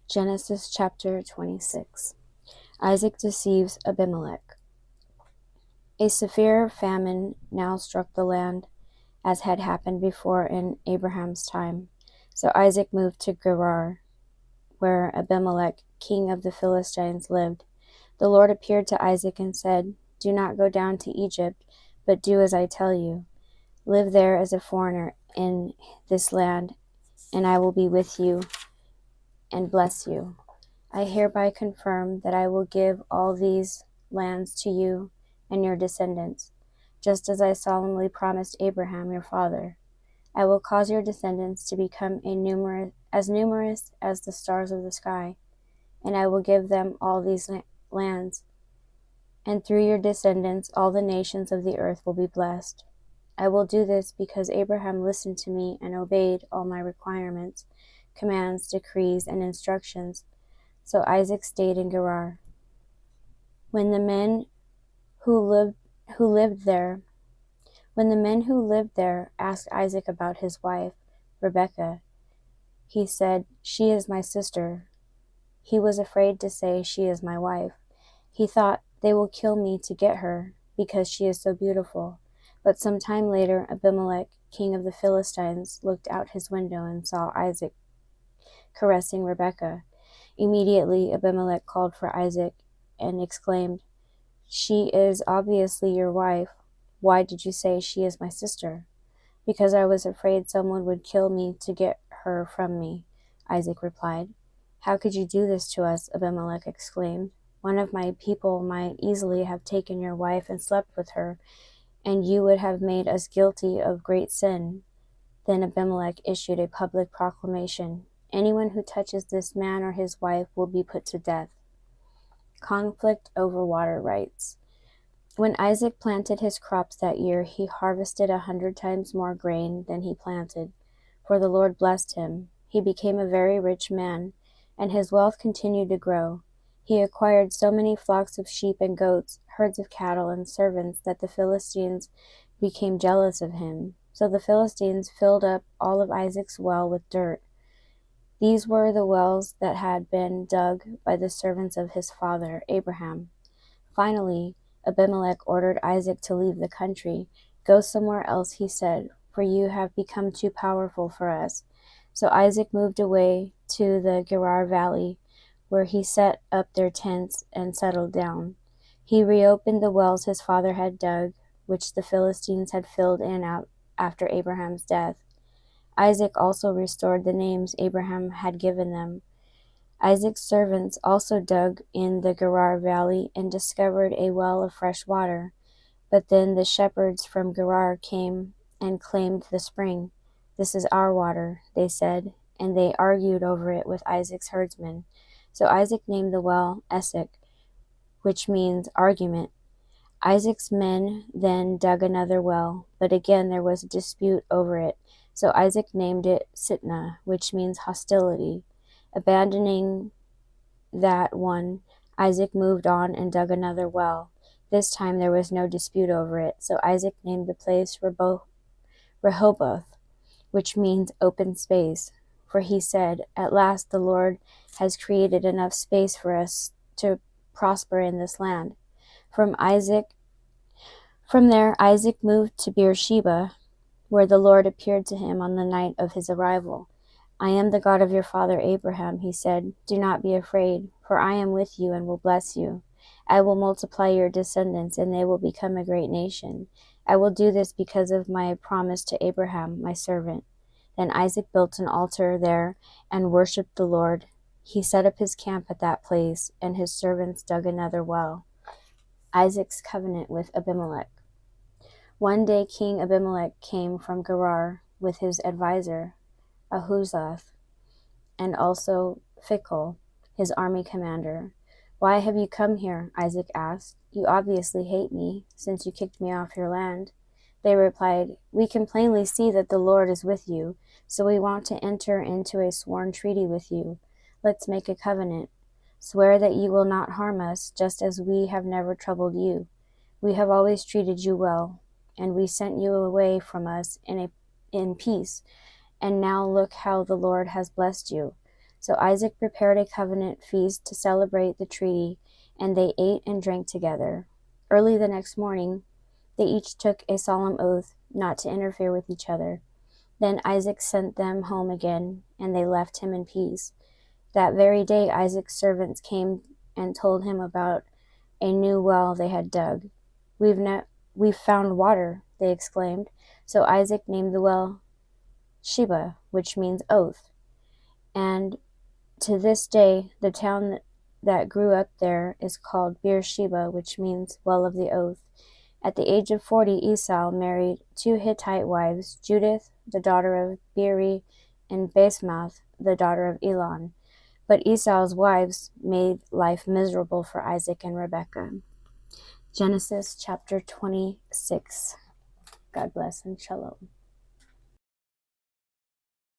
Genesis chapter 26. Isaac deceives Abimelech. A severe famine now struck the land, as had happened before in Abraham's time. So Isaac moved to Gerar, where Abimelech, king of the Philistines, lived. The Lord appeared to Isaac and said, "Do not go down to Egypt, but do as I tell you. Live there as a foreigner in this land, and I will be with you and bless you. I hereby confirm that I will give all these lands to you and your descendants, just as I solemnly promised Abraham your father. I will cause your descendants to become as numerous as the stars of the sky, and I will give them all these lands. And through your descendants all the nations of the earth will be blessed. I will do this because Abraham listened to me and obeyed all my requirements, commands, decrees, and instructions." So Isaac stayed in Gerar. When the men who lived there asked Isaac about his wife, Rebekah, he said, "She is my sister." He was afraid to say, "She is my wife." He thought, "They will kill me to get her, because she is so beautiful." But some time later, Abimelech, king of the Philistines, looked out his window and saw Isaac caressing Rebekah. Immediately Abimelech called for Isaac and exclaimed, "She is obviously your wife. Why did you say she is my sister?" "Because I was afraid someone would kill me to get her from me," Isaac replied. "How could you do this to us?" Abimelech exclaimed. "One of my people might easily have taken your wife and slept with her, and you would have made us guilty of great sin." Then Abimelech issued a public proclamation, "Anyone who touches this man or his wife will be put to death." Conflict over water rights. When Isaac planted his crops that year, he harvested 100 times more grain than he planted, for the Lord blessed him. He became a very rich man, and his wealth continued to grow. He acquired so many flocks of sheep and goats, herds of cattle, and servants that the Philistines became jealous of him. So the Philistines filled up all of Isaac's well with dirt. These were the wells that had been dug by the servants of his father, Abraham. Finally, Abimelech ordered Isaac to leave the country. "Go somewhere else," he said, "for you have become too powerful for us." So Isaac moved away to the Gerar Valley, where he set up their tents and settled down. He reopened the wells his father had dug, which the Philistines had filled in out after Abraham's death. Isaac also restored the names Abraham had given them. Isaac's servants also dug in the Gerar Valley and discovered a well of fresh water. But then the shepherds from Gerar came and claimed the spring. "This is our water," they said, and they argued over it with Isaac's herdsmen. So Isaac named the well Esek, which means argument. Isaac's men then dug another well, but again there was a dispute over it. So Isaac named it Sitnah, which means hostility. Abandoning that one, Isaac moved on and dug another well. This time there was no dispute over it, so Isaac named the place Rehoboth, which means open space. For he said, "At last the Lord has created enough space for us to prosper in this land." From there Isaac moved to Beersheba, where the Lord appeared to him on the night of his arrival. "I am the God of your father Abraham," he said. "Do not be afraid, for I am with you and will bless you. I will multiply your descendants, and they will become a great nation. I will do this because of my promise to Abraham, my servant." Then Isaac built an altar there and worshipped the Lord. He set up his camp at that place, and his servants dug another well. Isaac's covenant with Abimelech. One day King Abimelech came from Gerar with his advisor, Ahuzath, and also Phicol, his army commander. "Why have you come here?" Isaac asked. "You obviously hate me, since you kicked me off your land." They replied, "We can plainly see that the Lord is with you, so we want to enter into a sworn treaty with you. Let's make a covenant. Swear that you will not harm us, just as we have never troubled you. We have always treated you well, and we sent you away from us in peace. And now look how the Lord has blessed you." So Isaac prepared a covenant feast to celebrate the treaty, and they ate and drank together. Early the next morning, they each took a solemn oath not to interfere with each other. Then Isaac sent them home again, and they left him in peace. That very day Isaac's servants came and told him about a new well they had dug. We've found water, they exclaimed. So Isaac named the well Sheba, which means oath. And to this day, the town that grew up there is called Beersheba, which means well of the oath. At the age of 40, Esau married 2 Hittite wives, Judith, the daughter of Beeri, and Basemath, the daughter of Elon. But Esau's wives made life miserable for Isaac and Rebekah. Genesis chapter 26. God bless and shalom.